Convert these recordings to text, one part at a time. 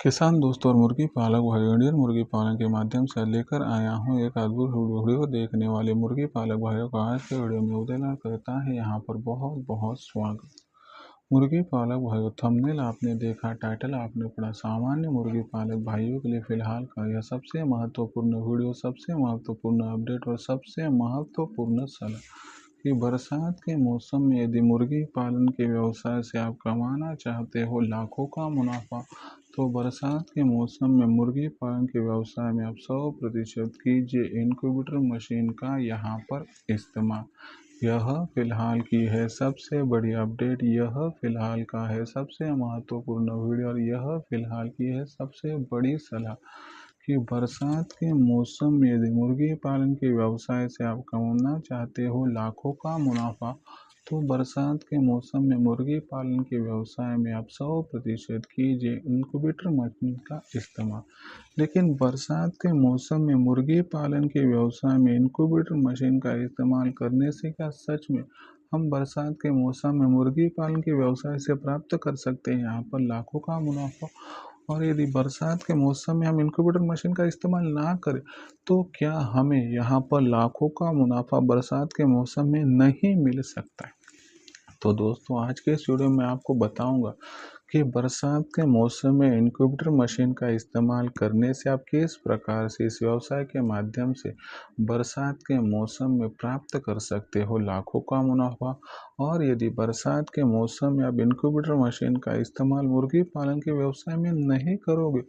किसान दोस्तों और मुर्गी पालक भाई, इंडियन मुर्गी पालन के माध्यम से लेकर आया हूँ एक अद्भुत वीडियो। देखने वाले मुर्गी पालक भाइयों का आज के वीडियो में उदयलाल करता है यहाँ पर बहुत बहुत स्वागत। मुर्गी पालक भाइयों, थंबनेल आपने देखा, टाइटल आपने पढ़ा। सामान्य मुर्गी पालक भाइयों के लिए फिलहाल का यह सबसे महत्वपूर्ण वीडियो, सबसे महत्वपूर्ण अपडेट और सबसे महत्वपूर्ण सलाह कि बरसात के मौसम में यदि मुर्गी पालन के व्यवसाय से आप कमाना चाहते हो लाखों का मुनाफा, तो बरसात के मौसम में मुर्गी पालन के व्यवसाय में आप 100% कीजिए इनक्यूबेटर मशीन का यहाँ पर इस्तेमाल। यह फिलहाल की है सबसे बड़ी अपडेट, यह फिलहाल का है सबसे महत्वपूर्ण वीडियो और यह फिलहाल की है सबसे बड़ी सलाह कि बरसात के मौसम में यदि मुर्गी पालन के व्यवसाय से आप कमाना चाहते हो लाखों का मुनाफा, तो बरसात के मौसम में मुर्गी पालन के व्यवसाय में आप 100% कीजिए इनक्यूबेटर मशीन का इस्तेमाल। लेकिन बरसात के मौसम में मुर्गी पालन के व्यवसाय में इनक्यूबेटर मशीन का इस्तेमाल करने से क्या सच में हम बरसात के मौसम में मुर्गी पालन के व्यवसाय से प्राप्त कर सकते हैं यहाँ पर लाखों का मुनाफा? और यदि बरसात के मौसम में हम इनक्यूबेटर मशीन का इस्तेमाल ना करें, तो क्या हमें यहाँ पर लाखों का मुनाफा बरसात के मौसम में नहीं मिल सकता है? तो दोस्तों, आज के इस वीडियो में आपको बताऊंगा कि बरसात के मौसम में इनक्यूबेटर मशीन का इस्तेमाल करने से आप किस प्रकार से इस व्यवसाय के माध्यम से बरसात के मौसम में प्राप्त कर सकते हो लाखों का मुनाफा। और यदि बरसात के मौसम में आप इनक्यूबेटर मशीन का इस्तेमाल मुर्गी पालन के व्यवसाय में नहीं करोगे,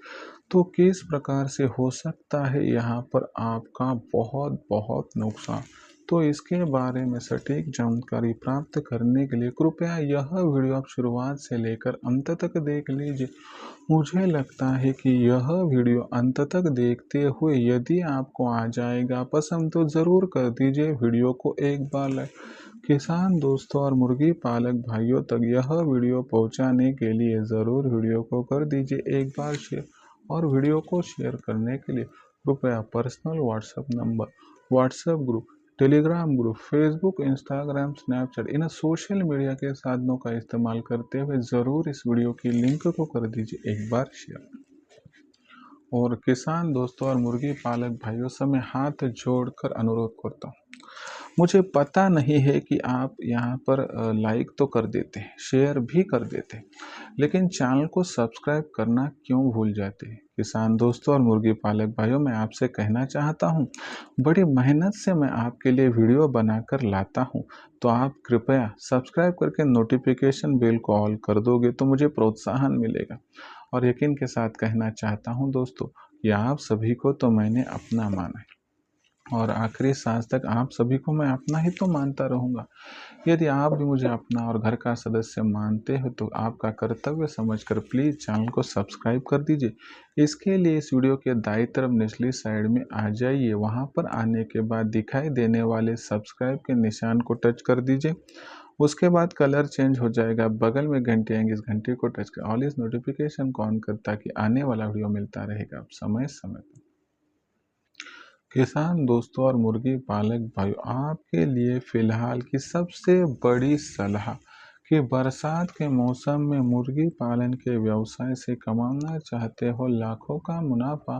तो किस प्रकार से हो सकता है यहाँ पर आपका बहुत बहुत नुकसान। तो इसके बारे में सटीक जानकारी प्राप्त करने के लिए कृपया यह वीडियो आप शुरुआत से लेकर अंत तक देख लीजिए। मुझे लगता है कि यह वीडियो अंत तक देखते हुए यदि आपको आ जाएगा पसंद, तो ज़रूर कर दीजिए वीडियो को एक बार लाइक। किसान दोस्तों और मुर्गी पालक भाइयों तक यह वीडियो पहुंचाने के लिए ज़रूर वीडियो को कर दीजिए एक बार शेयर। और वीडियो को शेयर करने के लिए कृपया personal WhatsApp number, WhatsApp group, Telegram group, Facebook, Instagram, Snapchat इन सोशल मीडिया के साधनों का इस्तेमाल करते हुए ज़रूर इस वीडियो की लिंक को कर दीजिए एक बार शेयर। और किसान दोस्तों और मुर्गी पालक भाइयों से मैं हाथ जोड़कर अनुरोध करता हूँ, मुझे पता नहीं है कि आप यहाँ पर लाइक तो कर देते हैं, शेयर भी कर देते हैं, लेकिन चैनल को सब्सक्राइब करना क्यों भूल जाते हैं? किसान दोस्तों और मुर्गी पालक भाइयों, मैं आपसे कहना चाहता हूँ, बड़ी मेहनत से मैं आपके लिए वीडियो बनाकर लाता हूँ, तो आप कृपया सब्सक्राइब करके नोटिफिकेशन बेल को ऑल कर दोगे तो मुझे प्रोत्साहन मिलेगा। और यकीन के साथ कहना चाहता हूँ दोस्तों कि आप सभी को तो मैंने अपना माना है और आखिरी सांस तक आप सभी को मैं अपना ही तो मानता रहूँगा। यदि आप भी मुझे अपना और घर का सदस्य मानते हो, तो आपका कर्तव्य समझकर प्लीज़ चैनल को सब्सक्राइब कर दीजिए। इसके लिए इस वीडियो के दाईं तरफ निचली साइड में आ जाइए, वहाँ पर आने के बाद दिखाई देने वाले सब्सक्राइब के निशान को टच कर दीजिए। उसके बाद कलर चेंज हो जाएगा, बगल में घंटी आएंगे, इस घंटी को टच कर ऑल इस नोटिफिकेशन को ऑन कर, ताकि आने वाला वीडियो मिलता रहेगा आप समय समय पर। किसान दोस्तों और मुर्गी पालक भाइयों, आपके लिए फिलहाल की सबसे बड़ी सलाह कि बरसात के मौसम में मुर्गी पालन के व्यवसाय से कमाना चाहते हो लाखों का मुनाफा,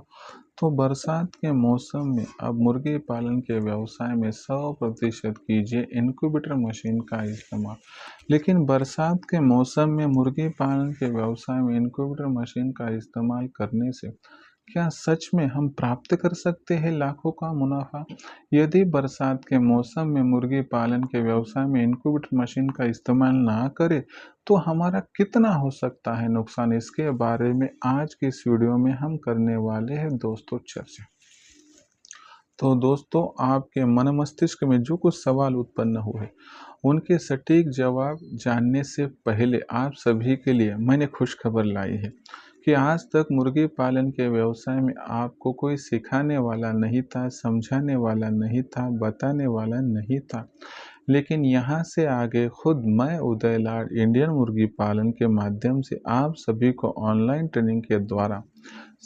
तो बरसात के मौसम में अब मुर्गी पालन के व्यवसाय में 100% कीजिए इनक्यूबेटर मशीन का इस्तेमाल। लेकिन बरसात के मौसम में मुर्गी पालन के व्यवसाय में इनक्यूबेटर मशीन का इस्तेमाल करने से क्या सच में हम प्राप्त कर सकते हैं लाखों का मुनाफा? यदि बरसात के मौसम में मुर्गी पालन के व्यवसाय में इनक्यूबेटर मशीन का इस्तेमाल ना करें, तो हमारा कितना हो सकता है नुकसान? इसके बारे में आज की इस वीडियो में हम करने वाले हैं दोस्तों चर्चा। तो दोस्तों, आपके मन मस्तिष्क में जो कुछ सवाल उत्पन्न हुए, उनके सटीक जवाब जानने से पहले आप सभी के लिए मैंने खुशखबर लाई है कि आज तक मुर्गी पालन के व्यवसाय में आपको कोई सिखाने वाला नहीं था, समझाने वाला नहीं था, बताने वाला नहीं था। लेकिन यहाँ से आगे खुद मैं उदयलाल इंडियन मुर्गी पालन के माध्यम से आप सभी को ऑनलाइन ट्रेनिंग के द्वारा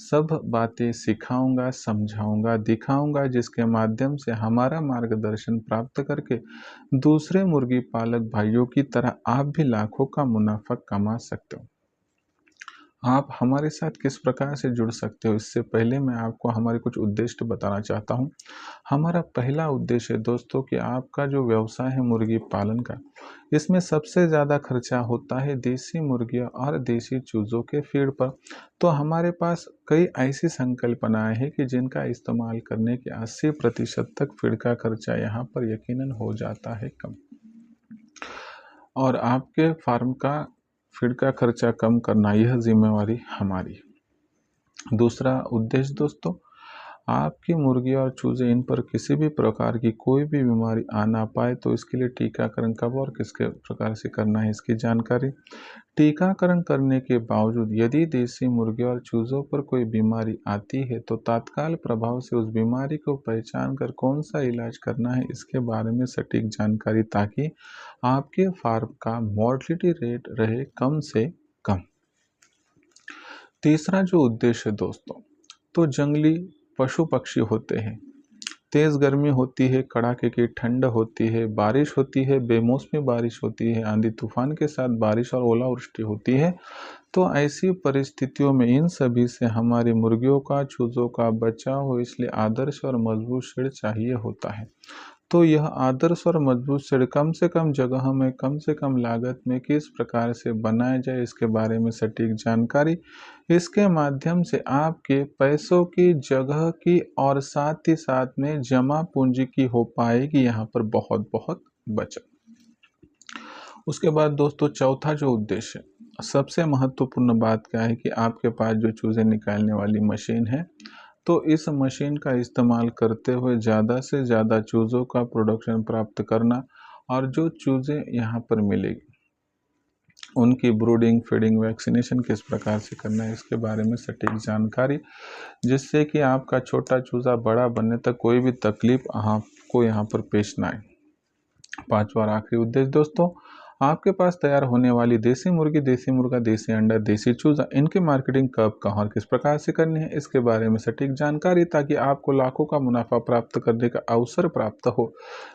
सब बातें सिखाऊंगा, समझाऊंगा, दिखाऊंगा, जिसके माध्यम से हमारा मार्गदर्शन प्राप्त करके दूसरे मुर्गी पालक भाइयों की तरह आप भी लाखों का मुनाफा कमा सकते हो। आप हमारे साथ किस प्रकार से जुड़ सकते हो, इससे पहले मैं आपको हमारे कुछ उद्देश्य बताना चाहता हूँ। हमारा पहला उद्देश्य है दोस्तों कि आपका जो व्यवसाय है मुर्गी पालन का, इसमें सबसे ज़्यादा खर्चा होता है देसी मुर्गियों और देसी चूज़ों के फीड पर। तो हमारे पास कई ऐसी संकल्पनाएँ हैं कि जिनका इस्तेमाल करने के 80% तक फीड का खर्चा यहाँ पर यकीनन हो जाता है कम। और आपके फार्म का फीड का खर्चा कम करना, यह जिम्मेवारी हमारी। दूसरा उद्देश्य दोस्तों, आपकी मुर्गी और चूजे इन पर किसी भी प्रकार की कोई भी बीमारी आ ना पाए, तो इसके लिए टीकाकरण कब और किसके प्रकार से करना है इसकी जानकारी। टीकाकरण करने के बावजूद यदि देसी मुर्गी और चूजों पर कोई बीमारी आती है तो तत्काल प्रभाव से उस बीमारी को पहचान कर कौन सा इलाज करना है इसके बारे में सटीक जानकारी, ताकि आपके फार्म का मॉर्टलिटी रेट रहे कम से कम। तीसरा जो उद्देश्य है दोस्तों, तो जंगली पशु पक्षी होते हैं, तेज़ गर्मी होती है, कड़ाके की ठंड होती है, बारिश होती है, बेमौसमी बारिश होती है, आंधी तूफान के साथ बारिश और ओलावृष्टि होती है। तो ऐसी परिस्थितियों में इन सभी से हमारी मुर्गियों का, चूज़ों का बचाव हो, इसलिए आदर्श और मजबूत शेड चाहिए होता है। तो यह आदर्श और मजबूत शेड कम से कम जगह में, कम से कम लागत में किस प्रकार से बनाया जाए इसके बारे में सटीक जानकारी, इसके माध्यम से आपके पैसों की, जगह की और साथ ही साथ में जमा पूंजी की हो पाएगी यहाँ पर बहुत बहुत बचत। उसके बाद दोस्तों चौथा जो उद्देश्य है, सबसे महत्वपूर्ण बात क्या है कि आपके पास जो चूज़े निकालने वाली मशीन है, तो इस मशीन का इस्तेमाल करते हुए ज़्यादा से ज़्यादा चूज़ों का प्रोडक्शन प्राप्त करना, और जो चूज़े यहाँ पर मिलेगी उनकी ब्रूडिंग, फीडिंग, वैक्सीनेशन किस प्रकार से करना है इसके बारे में सटीक जानकारी, जिससे कि आपका छोटा चूज़ा बड़ा बनने तक कोई भी तकलीफ आपको यहाँ पर पेश ना आए। पांचवा और आखिरी उद्देश्य दोस्तों, आपके पास तैयार होने वाली देसी मुर्गी, देसी मुर्गा, देसी अंडा, देसी चूजा, इनकी मार्केटिंग कब, कहाँ और किस प्रकार से करनी है इसके बारे में सटीक जानकारी, ताकि आपको लाखों का मुनाफा प्राप्त करने का अवसर प्राप्त हो।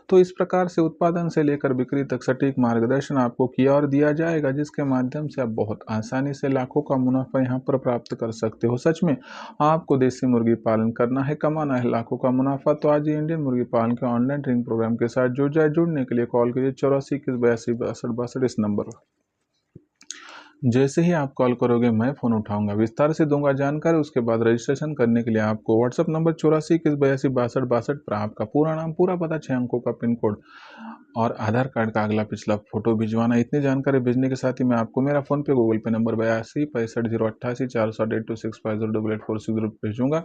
तो इस प्रकार से उत्पादन से लेकर बिक्री तक सटीक मार्गदर्शन आपको किया और दिया जाएगा, जिसके माध्यम से आप बहुत आसानी से लाखों का मुनाफा यहाँ पर प्राप्त कर सकते हो। सच में आपको देसी मुर्गी पालन करना है, कमाना है लाखों का मुनाफा, तो आज ही इंडियन मुर्गी पालन के ऑनलाइन ट्रेनिंग प्रोग्राम के साथ जुड़ जाए। जुड़ने के लिए कॉल कीजिए 84 21 82 62 इस नंबर पर। जैसे ही आप कॉल करोगे मैं फ़ोन उठाऊंगा, विस्तार से दूंगा जानकारी। उसके बाद रजिस्ट्रेशन करने के लिए आपको व्हाट्सअप नंबर 84 21 82 62 पर आपका पूरा नाम, पूरा पता, 6 अंकों का पिन कोड और आधार कार्ड का अगला पिछला फोटो भिजवाना। इतनी जानकारी भेजने के साथ ही मैं आपको मेरा फ़ोन पे, गूगल पे नंबर 82 65 088 400 826508846 भेजूंगा।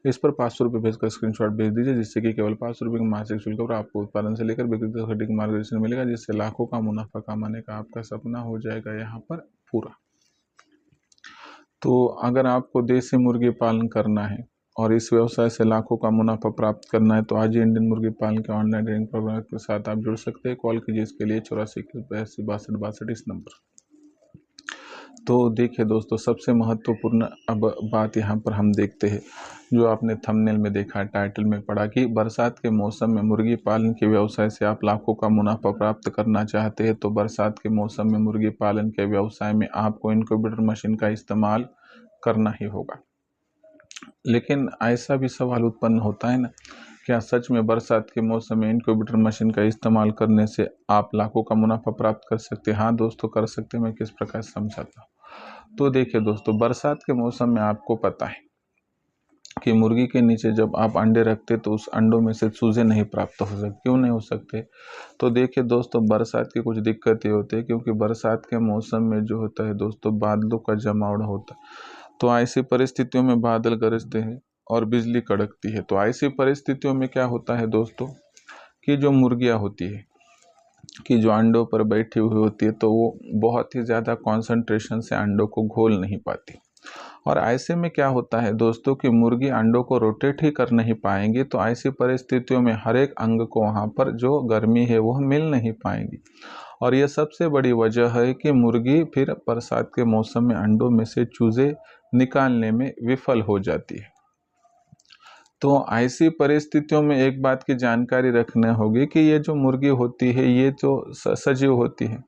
इस पर 500 रुपये भेजकर स्क्रीनशॉट भेज दीजिए, जिससे कि केवल 500 रुपये के मासिक शुल्क पर आपको उत्पादन से लेकर बिक्री तक सटीक मार्गदर्शन मिलेगा, जिससे लाखों का मुनाफा कमाने का आपका सपना हो जाएगा यहाँ पर पूरा। तो अगर आपको देसी मुर्गी पालन करना है और इस व्यवसाय से लाखों का मुनाफा प्राप्त करना है, तो आज ही इंडियन मुर्गी पालन के ऑनलाइन ट्रेनिंग प्रोग्राम के साथ आप जुड़ सकते हैं। कॉल कीजिए इसके लिए 84 21 82 62 इस नंबर। तो देखिए दोस्तों, सबसे महत्वपूर्ण अब बात यहाँ पर हम देखते हैं, जो आपने थंबनेल में देखा, टाइटल में पढ़ा कि बरसात के मौसम में मुर्गी पालन के व्यवसाय से आप लाखों का मुनाफा प्राप्त करना चाहते हैं। तो बरसात के मौसम में मुर्गी पालन के व्यवसाय में आपको इनक्यूबेटर मशीन का इस्तेमाल करना ही होगा। लेकिन ऐसा भी सवाल उत्पन्न होता है ना, क्या सच में बरसात के मौसम में इनक्यूबेटर मशीन का इस्तेमाल करने से आप लाखों का मुनाफा प्राप्त कर सकते हैं? हाँ दोस्तों, कर सकते हैं। मैं किस प्रकार समझाता हूँ। तो देखिए दोस्तों, बरसात के मौसम में आपको पता है कि मुर्गी के नीचे जब आप अंडे रखते तो उस अंडों में से चूजे नहीं प्राप्त हो सकते। क्यों नहीं हो सकते? तो देखिए दोस्तों, बरसात की कुछ दिक्कतें होती है, क्योंकि बरसात के मौसम में जो होता है दोस्तों, बादलों का जमावड़ा होता है। तो ऐसी परिस्थितियों में बादल गरजते हैं और बिजली कड़कती है। तो ऐसी परिस्थितियों में क्या होता है दोस्तों, कि जो मुर्गियाँ होती है, कि जो अंडों पर बैठी हुई होती है, तो वो बहुत ही ज़्यादा कंसंट्रेशन से अंडों को घोल नहीं पाती। और ऐसे में क्या होता है दोस्तों, कि मुर्गी अंडों को रोटेट ही कर नहीं पाएंगी। तो ऐसी परिस्थितियों में हर एक अंग को वहाँ पर जो गर्मी है वह मिल नहीं पाएंगी, और यह सबसे बड़ी वजह है कि मुर्गी फिर बरसात के मौसम में अंडों में से चूजे निकालने में विफल हो जाती है। तो ऐसी परिस्थितियों में एक बात की जानकारी रखना होगी कि ये जो मुर्गी होती है, ये जो सजीव होती है,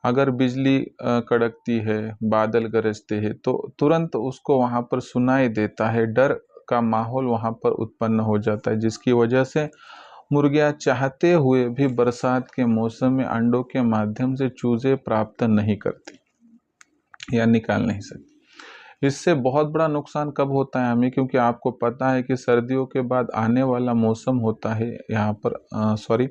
अगर बिजली कड़कती है, बादल गरजते हैं तो तुरंत उसको वहाँ पर सुनाई देता है, डर का माहौल वहाँ पर उत्पन्न हो जाता है, जिसकी वजह से मुर्गियाँ चाहते हुए भी बरसात के मौसम में अंडों के माध्यम से चूजे प्राप्त नहीं करती या निकाल नहीं सकती। इससे बहुत बड़ा नुकसान कब होता है हमें, क्योंकि आपको पता है कि सर्दियों के बाद आने वाला मौसम होता है यहाँ पर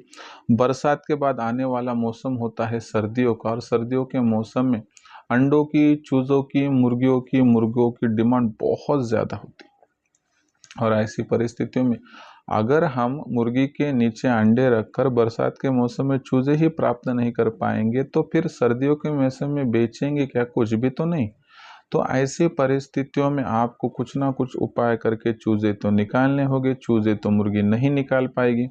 बरसात के बाद आने वाला मौसम होता है सर्दियों का, और सर्दियों के मौसम में अंडों की, चूज़ों की, मुर्गियों की डिमांड बहुत ज़्यादा होती है। और ऐसी परिस्थितियों में अगर हम मुर्गी के नीचे अंडे रखकर बरसात के मौसम में चूजे ही प्राप्त नहीं कर पाएंगे तो फिर सर्दियों के मौसम में बेचेंगे क्या? कुछ भी तो नहीं। तो ऐसी परिस्थितियों में आपको कुछ ना कुछ उपाय करके चूजे तो निकालने होंगे, चूजे तो मुर्गी नहीं निकाल पाएगी।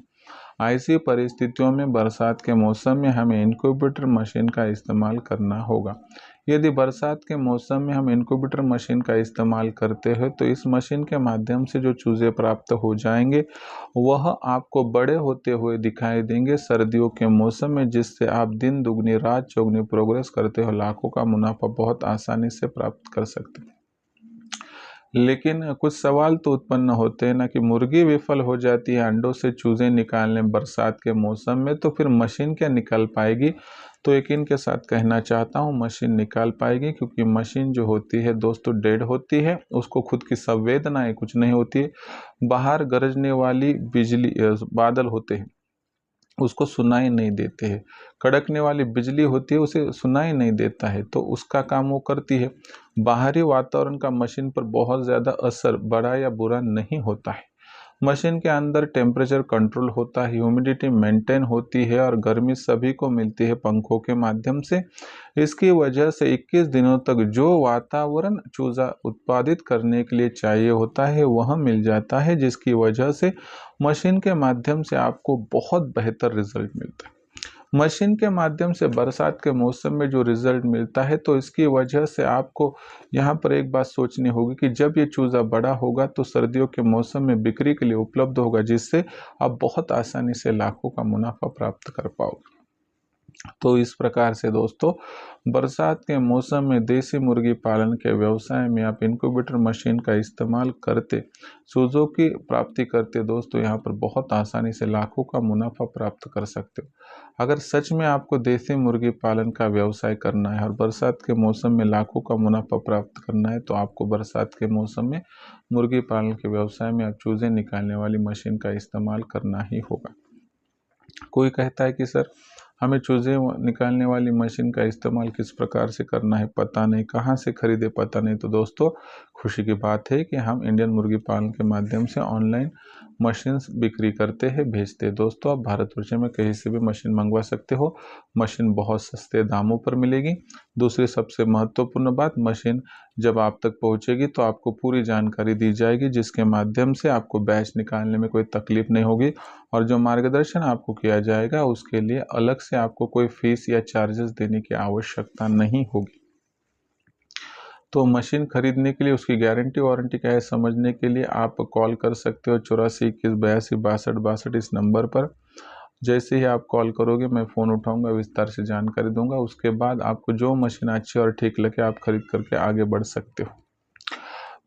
ऐसी परिस्थितियों में बरसात के मौसम में हमें इनक्यूबेटर मशीन का इस्तेमाल करना होगा। यदि बरसात के मौसम में हम इनक्यूबेटर मशीन का इस्तेमाल करते हैं तो इस मशीन के माध्यम से जो चूजे प्राप्त हो जाएंगे वह आपको बड़े होते हुए दिखाई देंगे सर्दियों के मौसम में, जिससे आप दिन दुगनी रात चौगुनी प्रोग्रेस करते हो लाखों का मुनाफा बहुत आसानी से प्राप्त कर सकते हैं। लेकिन कुछ सवाल तो उत्पन्न होते हैं ना कि मुर्गी विफल हो जाती है अंडों से चूजे निकालने बरसात के मौसम में, तो फिर मशीन क्या निकाल पाएगी? तो यकीन के साथ कहना चाहता हूँ मशीन निकाल पाएगी, क्योंकि मशीन जो होती है दोस्तों डेड होती है, उसको खुद की संवेदनाएं कुछ नहीं होती है। बाहर गरजने वाली बिजली बादल होते हैं उसको सुनाई नहीं देते हैं, कड़कने वाली बिजली होती है उसे सुनाई नहीं देता है, तो उसका काम वो करती है। बाहरी वातावरण का मशीन पर बहुत ज़्यादा असर बड़ा या बुरा नहीं होता है। मशीन के अंदर टेम्परेचर कंट्रोल होता है, ह्यूमिडिटी मेंटेन होती है और गर्मी सभी को मिलती है पंखों के माध्यम से। इसकी वजह से 21 दिनों तक जो वातावरण चूजा उत्पादित करने के लिए चाहिए होता है वह मिल जाता है, जिसकी वजह से मशीन के माध्यम से आपको बहुत बेहतर रिजल्ट मिलता है। मशीन के माध्यम से बरसात के मौसम में जो रिजल्ट मिलता है तो इसकी वजह से आपको यहाँ पर एक बात सोचनी होगी कि जब ये चूज़ा बड़ा होगा तो सर्दियों के मौसम में बिक्री के लिए उपलब्ध होगा, जिससे आप बहुत आसानी से लाखों का मुनाफा प्राप्त कर पाओगे। तो इस प्रकार से दोस्तों बरसात के मौसम में देसी मुर्गी पालन के व्यवसाय में आप इनक्यूबेटर मशीन का इस्तेमाल करते चूज़ों की प्राप्ति करते दोस्तों यहाँ पर बहुत आसानी से लाखों का मुनाफा प्राप्त कर सकते हो। अगर सच में आपको देसी मुर्गी पालन का व्यवसाय करना है और बरसात के मौसम में लाखों का मुनाफा प्राप्त करना है तो आपको बरसात के मौसम में मुर्गी पालन के व्यवसाय में आप चूज़े निकालने वाली मशीन का इस्तेमाल करना ही होगा। कोई कहता है कि सर हमें चूज़े निकालने वाली मशीन का इस्तेमाल किस प्रकार से करना है पता नहीं, कहाँ से खरीदे पता नहीं। तो दोस्तों खुशी की बात है कि हम इंडियन मुर्गी पालन के माध्यम से ऑनलाइन मशीन्स बिक्री करते हैं, भेजते हैं। दोस्तों आप भारतवर्ष में कहीं से भी मशीन मंगवा सकते हो, मशीन बहुत सस्ते दामों पर मिलेगी। दूसरी सबसे महत्वपूर्ण बात, मशीन जब आप तक पहुंचेगी तो आपको पूरी जानकारी दी जाएगी, जिसके माध्यम से आपको बैच निकालने में कोई तकलीफ नहीं होगी और जो मार्गदर्शन आपको किया जाएगा उसके लिए अलग से आपको कोई फीस या चार्जेस देने की आवश्यकता नहीं होगी। तो मशीन खरीदने के लिए उसकी गारंटी वारंटी क्या है समझने के लिए आप कॉल कर सकते हो 84 21 82 62 62 इस नंबर पर। जैसे ही आप कॉल करोगे मैं फ़ोन उठाऊंगा, विस्तार से जानकारी दूंगा। उसके बाद आपको जो मशीन अच्छी और ठीक लगे आप खरीद करके आगे बढ़ सकते हो।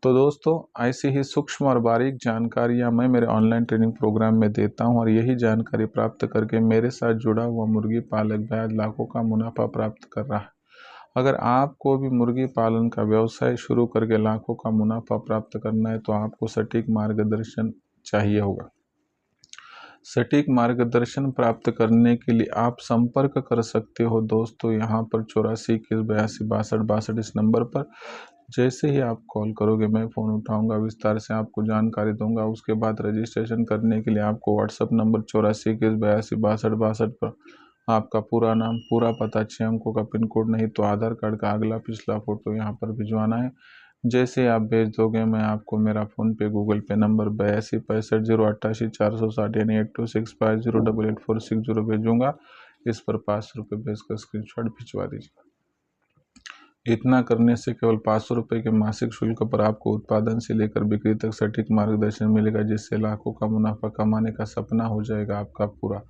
तो दोस्तों ऐसी ही सूक्ष्म और बारीक जानकारियाँ मैं मेरे ऑनलाइन ट्रेनिंग प्रोग्राम में देता हूँ और यही जानकारी प्राप्त करके मेरे साथ जुड़ा हुआ मुर्गी पालक भाई आज लाखों का मुनाफा प्राप्त कर रहा है। अगर आपको भी मुर्गी पालन का व्यवसाय शुरू करके लाखों का मुनाफा प्राप्त करना है तो आपको सटीक मार्गदर्शन चाहिए होगा। सटीक मार्गदर्शन प्राप्त करने के लिए आप संपर्क कर सकते हो दोस्तों यहाँ पर 84 21 82 62 इस नंबर पर। जैसे ही आप कॉल करोगे मैं फ़ोन उठाऊंगा, विस्तार से आपको जानकारी दूंगा। उसके बाद रजिस्ट्रेशन करने के लिए आपको व्हाट्सअप नंबर 84 21 82 62 पर आपका पूरा नाम, पूरा पता, 6 अंकों का पिन कोड नहीं तो आधार कार्ड का अगला पिछला फ़ोटो यहाँ पर भिजवाना है। जैसे आप भेज दोगे मैं आपको मेरा फ़ोनपे गूगल पे नंबर 82 65 088 460 यानी 8265088460 भेजूँगा। इस पर ₹5 भेजकर स्क्रीनशॉट भिजवा दीजिए। इतना करने से केवल 500 रुपये के मासिक शुल्क पर आपको उत्पादन से लेकर बिक्री तक सटीक मार्गदर्शन मिलेगा, जिससे लाखों का मुनाफा कमाने का सपना हो जाएगा आपका पूरा।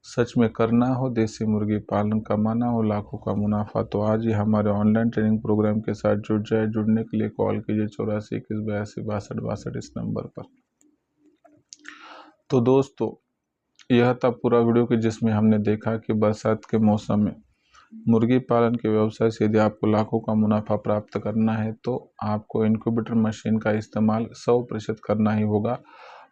सच में करना हो देसी मुर्गी पालन, कमाना हो लाखों का मुनाफा, तो आज ही हमारे ऑनलाइन ट्रेनिंग प्रोग्राम के साथ जुड़ जाए। जुड़ने के लिए कॉल कीजिए 84 21 82 62 इस नंबर पर। तो दोस्तों, यह था पूरा वीडियो कि जिसमें हमने देखा कि बरसात के मौसम में मुर्गी पालन के व्यवसाय से यदि आपको लाखों का मुनाफा प्राप्त करना है तो आपको इनक्यूबेटर मशीन का इस्तेमाल 100% करना ही होगा।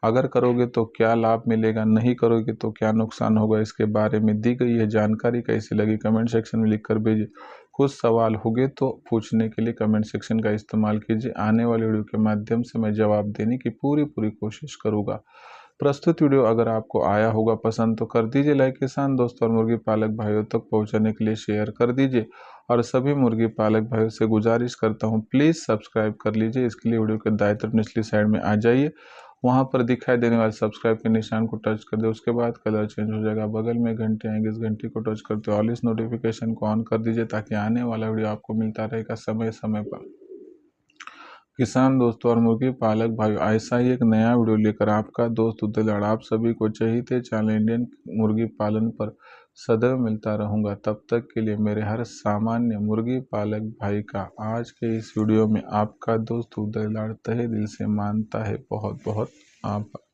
अगर करोगे तो क्या लाभ मिलेगा, नहीं करोगे तो क्या नुकसान होगा, इसके बारे में दी गई है जानकारी कैसी लगी कमेंट सेक्शन में लिखकर भेजिए। कुछ सवाल होंगे तो पूछने के लिए कमेंट सेक्शन का इस्तेमाल कीजिए। आने वाले वीडियो के माध्यम से मैं जवाब देने की पूरी कोशिश करूँगा। प्रस्तुत वीडियो अगर आपको आया होगा पसंद तो कर दीजिए लाइक, किसान दोस्तों और मुर्गी पालक भाइयों तक पहुंचाने के लिए शेयर कर दीजिए। और सभी मुर्गी पालक भाइयों से गुजारिश करता हूं प्लीज़ सब्सक्राइब कर लीजिए। इसके लिए वीडियो के दाएं तरफ निचली साइड में आ जाइए, वहां पर दिखाई देने वाले सब्सक्राइब के निशान को टच कर दे। उसके बाद कलर चेंज हो जाएगा, बगल में घंटी आएंगे, इस घंटी को टच करते ऑल इस नोटिफिकेशन को ऑन कर दीजिए, ताकि आने वाला वीडियो आपको मिलता रहेगा समय समय पर। किसान दोस्तों और मुर्गी पालक भाइयों, ऐसा ही एक नया वीडियो लेकर आपका दोस्त उद्दलाड़ आप सभी को चहीते चैनल इंडियन मुर्गी पालन पर सदैव मिलता रहूंगा। तब तक के लिए मेरे हर सामान्य मुर्गी पालक भाई का आज के इस वीडियो में आपका दोस्त उद्दलाड़ तहे दिल से मानता है बहुत बहुत आभार।